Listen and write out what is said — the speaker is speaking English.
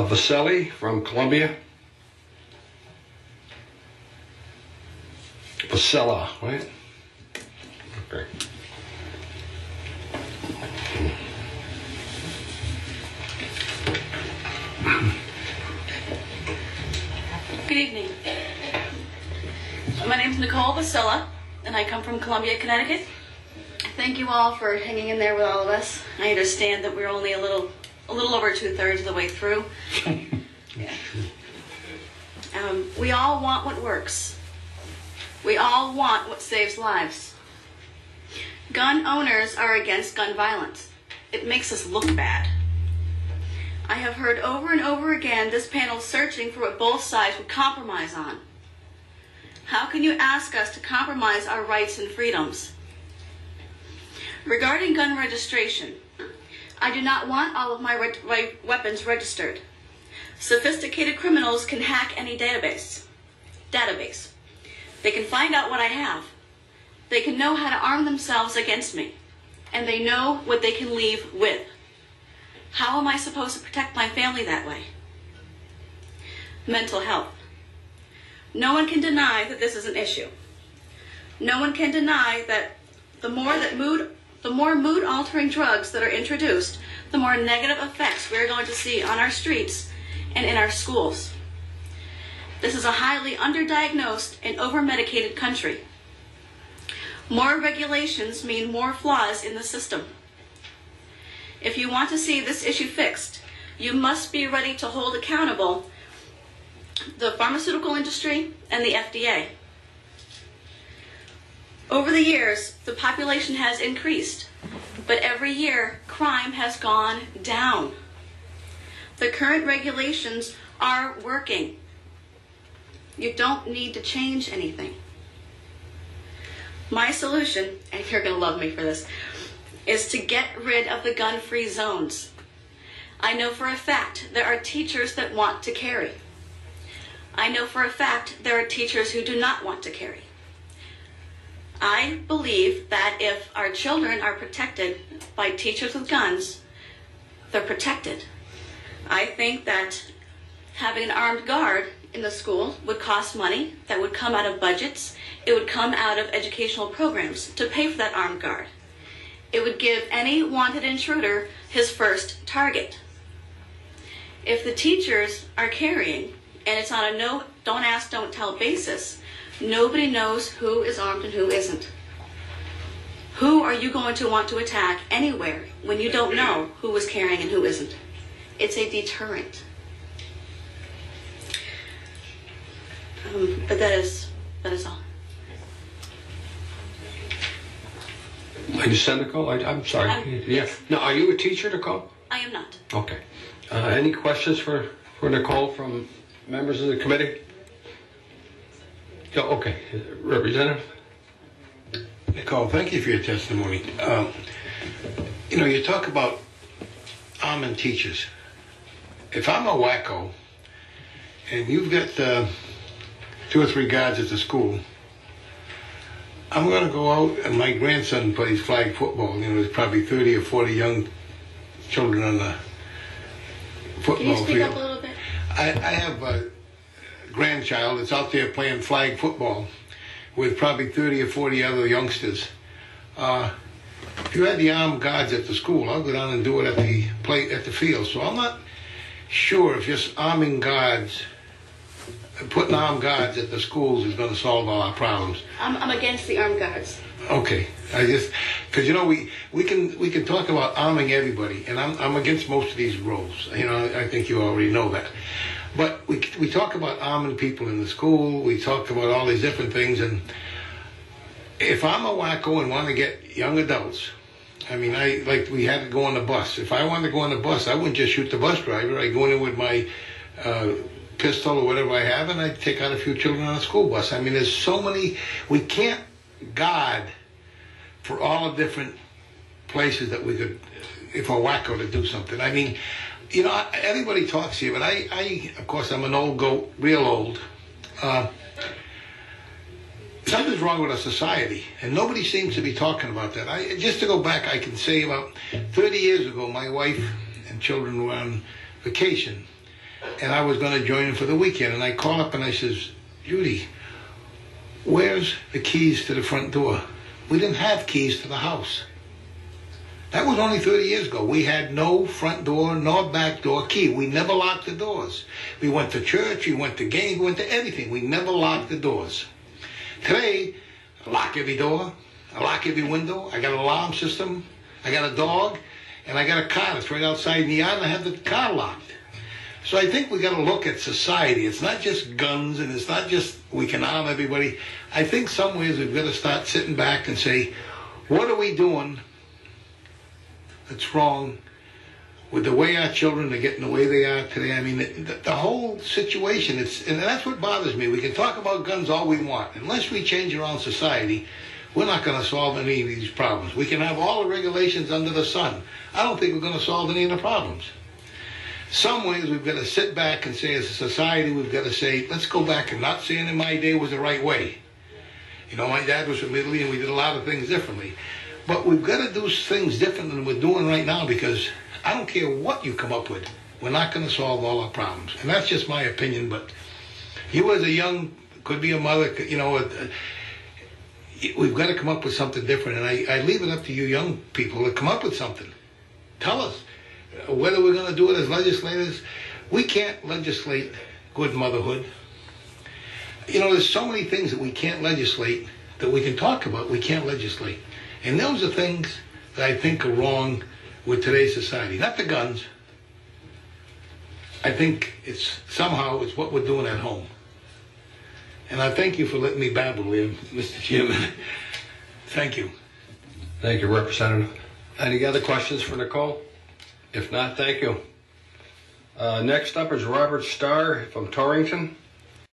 Vacila from Columbia. Vacila, right? Okay. Good evening. My name is Nicole, Vacila, and I come from Columbia, Connecticut. Thank you all for hanging in there with all of us. I understand that we're only a little over 2/3 of the way through. Yeah. We all want what works. We all want what saves lives. Gun owners are against gun violence. It makes us look bad. I have heard over and over again this panel searching for what both sides would compromise on. How can you ask us to compromise our rights and freedoms? Regarding gun registration, I do not want all of my weapons registered. Sophisticated criminals can hack any database. They can find out what I have. They can know how to arm themselves against me. And they know what they can leave with. How am I supposed to protect my family that way? Mental health. No one can deny that this is an issue. No one can deny that the more mood-altering drugs that are introduced, the more negative effects we're going to see on our streets and in our schools. This is a highly underdiagnosed and over-medicated country. More regulations mean more flaws in the system. If you want to see this issue fixed, you must be ready to hold accountable the pharmaceutical industry and the FDA. Over the years, the population has increased, but every year, crime has gone down. The current regulations are working. You don't need to change anything. My solution, and you're going to love me for this, is to get rid of the gun-free zones. I know for a fact there are teachers that want to carry. I know for a fact there are teachers who do not want to carry. I believe that if our children are protected by teachers with guns, they're protected. I think that having an armed guard in the school would cost money, that would come out of budgets, it would come out of educational programs to pay for that armed guard. It would give any wanted intruder his first target. If the teachers are carrying, and it's on a no, don't ask, don't tell basis, nobody knows who is armed and who isn't. Who are you going to want to attack anywhere when you don't know who is carrying and who isn't? It's a deterrent. But that is all. Nicole, I'm sorry. Yeah. Now, are you a teacher, Nicole? I am not. Okay. Any questions for Nicole from members of the committee? Yeah, okay. Representative? Nicole, thank you for your testimony. You talk about arming teachers. If I'm a wacko and you've got 2 or 3 guards at the school, I'm going to go out, and my grandson plays flag football. There's probably 30 or 40 young children on the football field. Can you speak up a little bit? I have a grandchild that's out there playing flag football with probably 30 or 40 other youngsters. If you had the armed guards at the school, I'll go down and do it at the field. So I'm not sure if just arming guards, putting armed guards at the schools is going to solve all our problems. I'm against the armed guards. Okay, because we can talk about arming everybody, and I'm against most of these rules. I think you already know that. But we talk about arming people in the school. We talk about all these different things, and if I'm a wacko and want to get young adults, we had to go on the bus. If I wanted to go on the bus, I wouldn't just shoot the bus driver. I'd go in with my pistol or whatever I have, and I'd take out a few children on a school bus. There's so many. We can't guard for all the different places that we could, if a wacko to do something. Everybody talks here, but I of course, I'm an old goat, real old. Something's wrong with our society, and nobody seems to be talking about that. Just to go back, I can say about 30 years ago, my wife and children were on vacation, and I was going to join him for the weekend. And I called up and I says, Judy, where's the keys to the front door? We didn't have keys to the house. That was only 30 years ago. We had no front door nor back door key. We never locked the doors. We went to church, we went to games, we went to everything. We never locked the doors. Today, I lock every door, I lock every window, I got an alarm system, I got a dog, and I got a car that's right outside in the yard, and I have the car locked. So I think we got to look at society. It's not just guns, and it's not just we can arm everybody. I think some ways we've got to start sitting back and say, what are we doing that's wrong with the way our children are getting the way they are today? I mean, the whole situation, and that's what bothers me. We can talk about guns all we want. Unless we change around society, we're not going to solve any of these problems. We can have all the regulations under the sun. I don't think we're going to solve any of the problems. Some ways we've got to sit back and say, as a society, we've got to say, let's go back. And not saying in my day was the right way. You know, my dad was from Italy and we did a lot of things differently. But we've got to do things different than we're doing right now, because I don't care what you come up with, we're not going to solve all our problems. And that's just my opinion. But you as a young, could be a mother, you know, we've got to come up with something different. And I leave it up to you young people to come up with something. Tell us whether we're going to do it as legislators. We can't legislate good motherhood. You know, there's so many things that we can't legislate that we can talk about. We can't legislate. And those are things that I think are wrong with today's society. Not the guns. I think it's what we're doing at home. And I thank you for letting me babble here, Mr. Chairman. Thank you. Thank you, Representative. Any other questions for Nicole? If not, thank you. Next up is Robert Starr from Torrington.